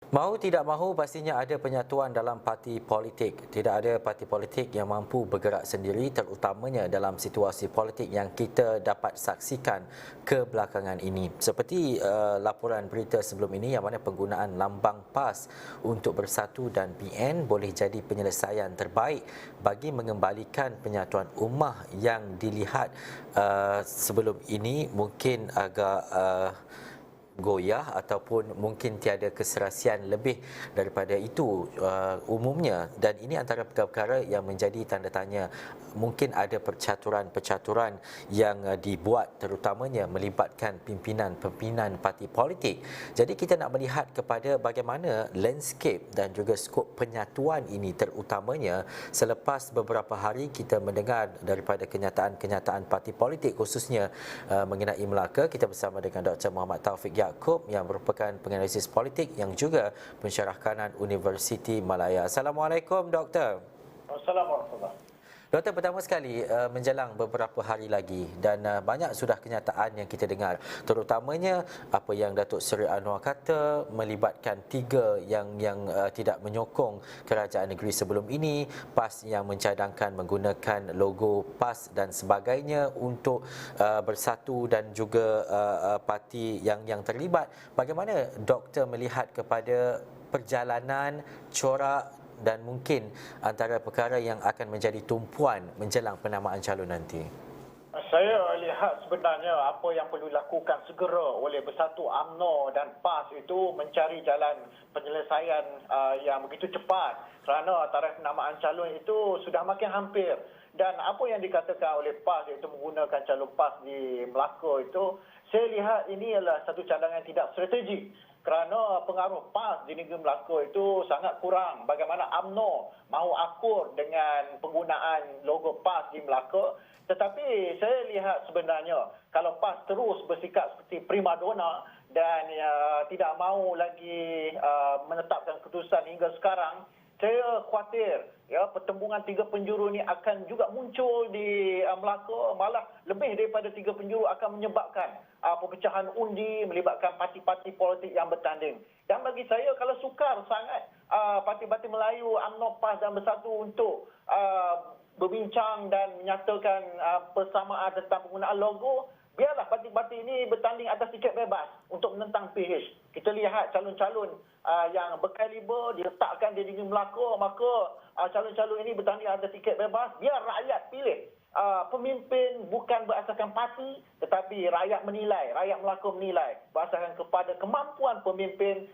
Mahu tidak mahu pastinya ada penyatuan dalam parti politik. Tidak ada parti politik yang mampu bergerak sendiri terutamanya dalam situasi politik yang kita dapat saksikan kebelakangan ini. Seperti laporan berita sebelum ini yang mana penggunaan lambang PAS untuk bersatu dan PN boleh jadi penyelesaian terbaik bagi mengembalikan penyatuan ummah yang dilihat sebelum ini mungkin agak goyah ataupun mungkin tiada keserasian lebih daripada itu umumnya, dan ini antara perkara-perkara yang menjadi tanda tanya. Mungkin ada percaturan-percaturan yang dibuat terutamanya melibatkan pimpinan-pimpinan parti politik. Jadi kita nak melihat kepada bagaimana landscape dan juga skop penyatuan ini terutamanya selepas beberapa hari kita mendengar daripada kenyataan-kenyataan parti politik khususnya mengenai Melaka. Kita bersama dengan Dr. Muhammad Taufik Yaakob yang merupakan penganalisis politik yang juga pensyarah kanan Universiti Malaya. Assalamualaikum Doktor. Assalamualaikum. Doktor, pertama sekali menjelang beberapa hari lagi dan banyak sudah kenyataan yang kita dengar, terutamanya apa yang Datuk Seri Anwar kata melibatkan tiga yang tidak menyokong kerajaan negeri sebelum ini, PAS yang mencadangkan menggunakan logo PAS dan sebagainya untuk bersatu, dan juga parti yang terlibat. Bagaimana doktor melihat kepada perjalanan corak dan mungkin antara perkara yang akan menjadi tumpuan menjelang penamaan calon nanti? Saya lihat sebenarnya apa yang perlu dilakukan segera oleh Bersatu UMNO dan PAS itu mencari jalan penyelesaian yang begitu cepat, kerana tarikh penamaan calon itu sudah makin hampir. Dan apa yang dikatakan oleh PAS iaitu menggunakan calon PAS di Melaka itu, saya lihat ini adalah satu cadangan tidak strategik. Kerana pengaruh PAS di negeri Melaka itu sangat kurang. Bagaimana UMNO mahu akur dengan penggunaan logo PAS di Melaka. Tetapi saya lihat sebenarnya kalau PAS terus bersikap seperti primadona dan tidak mahu lagi menetapkan keputusan hingga sekarang, saya khawatir pertembungan tiga penjuru ini akan juga muncul di Melaka. Malah lebih daripada tiga penjuru akan menyebabkan perpecahan undi, melibatkan parti-parti politik yang bertanding. Dan bagi saya, kalau sukar sangat parti-parti Melayu, UMNO, PAS dan Bersatu untuk berbincang dan menyatakan persamaan tentang penggunaan logo, biarlah parti-parti ini bertanding atas tiket bebas untuk menentang PH. Kita lihat calon-calon yang berkaliber diletakkan di negeri Melaka, maka calon-calon ini bertanding atas tiket bebas. Biar rakyat pilih pemimpin bukan berdasarkan parti, tetapi rakyat menilai, rakyat Melaka menilai berdasarkan kepada kemampuan pemimpin.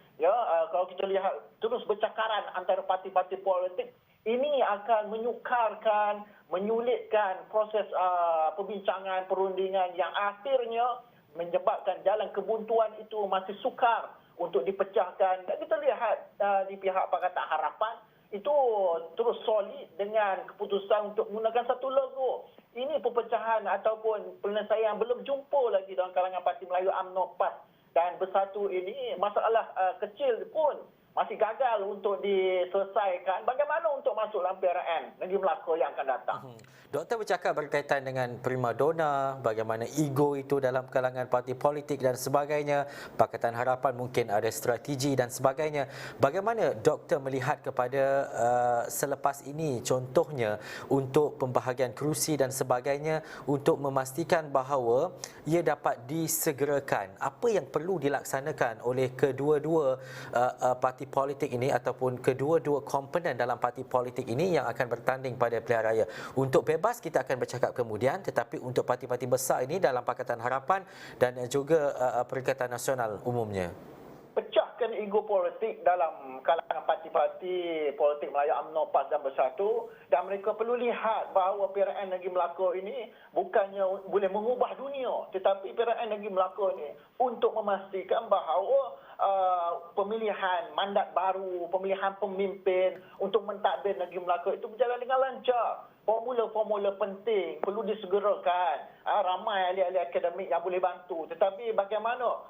Kalau kita lihat terus bercakaran antara parti-parti politik, ini akan menyukarkan, menyulitkan proses perbincangan, perundingan yang akhirnya menyebabkan jalan kebuntuan itu masih sukar untuk dipecahkan. Dan kita lihat di pihak Pakatan Harapan itu terus solid dengan keputusan untuk menggunakan satu logo. Ini perpecahan ataupun penyelesaian belum jumpa lagi dalam kalangan Parti Melayu UMNO, PAS dan Bersatu ini. Masalah kecil pun masih gagal untuk diselesaikan. Bagaimana untuk masuk dalam PRN negeri Melaka yang akan datang? Doktor bercakap berkaitan dengan primadona, bagaimana ego itu dalam kalangan parti politik dan sebagainya. Pakatan Harapan mungkin ada strategi dan sebagainya. Bagaimana doktor melihat kepada selepas ini, contohnya untuk pembahagian kerusi dan sebagainya, untuk memastikan bahawa ia dapat disegerakan? Apa yang perlu dilaksanakan oleh kedua-dua parti politik ini ataupun kedua-dua komponen dalam parti politik ini yang akan bertanding pada pilihan raya? Untuk bebas kita akan bercakap kemudian, tetapi untuk parti-parti besar ini dalam Pakatan Harapan dan juga Perikatan Nasional umumnya, pecahkan ego politik dalam kalangan parti-parti politik Melayu UMNO, PAS dan Bersatu, dan mereka perlu lihat bahawa PRN negeri Melaka ini bukannya boleh mengubah dunia, tetapi PRN negeri Melaka ini untuk memastikan bahawa pemilihan mandat baru, pemilihan pemimpin untuk mentadbir negeri Melaka itu berjalan dengan lancar. Formula-formula penting perlu disegerakan. Ramai ahli-ahli akademik yang boleh bantu. Tetapi bagaimana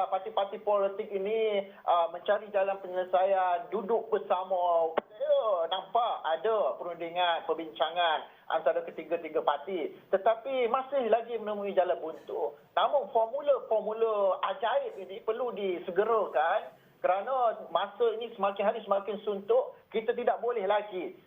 parti-parti politik ini mencari jalan penyelesaian, duduk bersama. Nampak ada perundingan, perbincangan antara ketiga-tiga parti. Tetapi masih lagi menemui jalan buntu. Namun formula-formula ajaib ini perlu disegerakan Kerana masa ini semakin hari semakin suntuk, kita tidak boleh lagi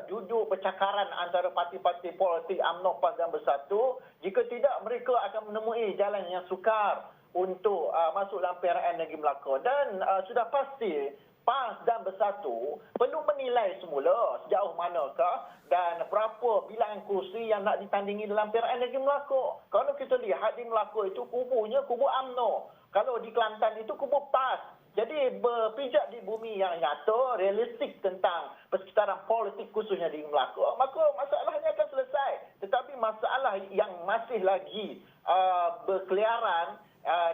duduk bercakaran antara parti-parti politik UMNO, PAS dan Bersatu. Jika tidak, mereka akan menemui jalan yang sukar untuk masuk dalam PRN Negeri Melaka. Dan sudah pasti PAS dan Bersatu perlu menilai semula sejauh manakah dan berapa bilangan kursi yang nak ditandingi dalam PRN Negeri Melaka. Kalau kita lihat di Melaka itu kubunya kubu UMNO. Kalau di Kelantan itu kubu PAS. Jadi berpijak di bumi yang nyata, realistik tentang persekitaran politik khususnya di Melaka, maka masalahnya akan selesai. Tetapi masalah yang masih lagi berkeliaran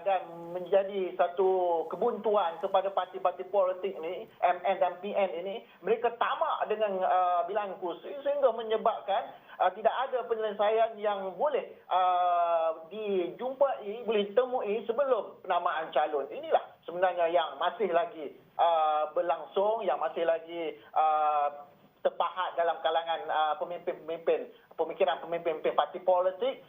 dan menjadi satu kebuntuan kepada parti-parti politik ni, MN dan PN ini, mereka tamak dengan bilangan kursi sehingga menyebabkan tidak ada penyelesaian yang boleh dijumpai, boleh ditemui sebelum penamaan calon. Inilah sebenarnya yang masih lagi berlangsung, yang masih lagi terpahat dalam kalangan pemimpin-pemimpin, pemikiran pemimpin-pemimpin parti politik.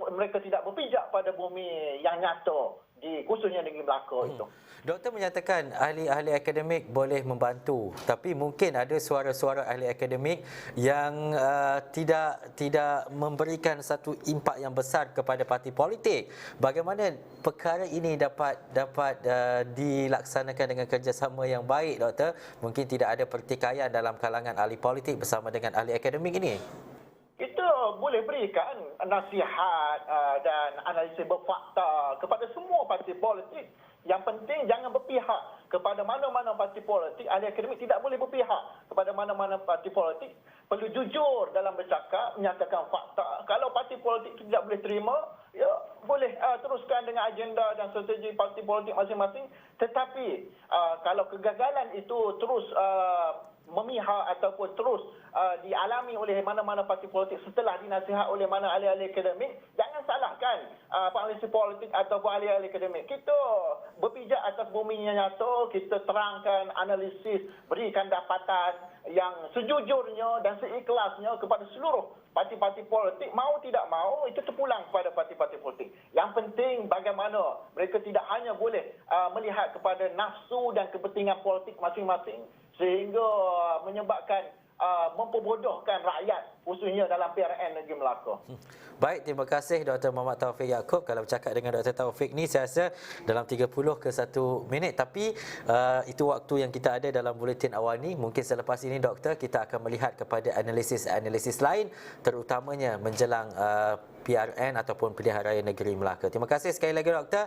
Mereka tidak berpijak pada bumi yang nyata di khususnya negeri Melaka itu. Doktor menyatakan ahli-ahli akademik boleh membantu, tapi mungkin ada suara-suara ahli akademik yang tidak memberikan satu impak yang besar kepada parti politik. Bagaimana perkara ini dapat dilaksanakan dengan kerjasama yang baik, Doktor? Mungkin tidak ada pertikaian dalam kalangan ahli politik bersama dengan ahli akademik ini. Kita boleh berikan nasihat dan analisis berfakta kepada semua parti politik. Yang penting jangan berpihak kepada mana-mana parti politik. Ahli akademik tidak boleh berpihak kepada mana-mana parti politik. Perlu jujur dalam bercakap, menyatakan fakta. Kalau parti politik tidak boleh terima, ya boleh teruskan dengan agenda dan strategi parti politik masing-masing. Tetapi kalau kegagalan itu terus memihak ataupun terus dialami oleh mana-mana parti politik setelah dinasihat oleh mana ahli-ahli akademik, jangan salahkan penganalisis politik ataupun ahli-ahli akademik. Kita berpijak atas bumi yang nyata, kita terangkan analisis, berikan dapatan yang sejujurnya dan seikhlasnya kepada seluruh parti-parti politik. Mau tidak mau, itu terpulang kepada parti-parti politik. Yang penting bagaimana mereka tidak hanya boleh melihat kepada nafsu dan kepentingan politik masing-masing sehingga menyebabkan memperbodohkan rakyat khususnya dalam PRN Negeri Melaka. Baik, terima kasih Dr. Muhammad Taufik Yaakob. Kalau bercakap dengan Dr. Taufik ni saya rasa dalam 30 ke 1 minit, tapi itu waktu yang kita ada dalam buletin awal ni. Mungkin selepas ini Doktor, kita akan melihat kepada analisis lain, terutamanya menjelang PRN ataupun Pilihan Raya Negeri Melaka. Terima kasih sekali lagi Doktor.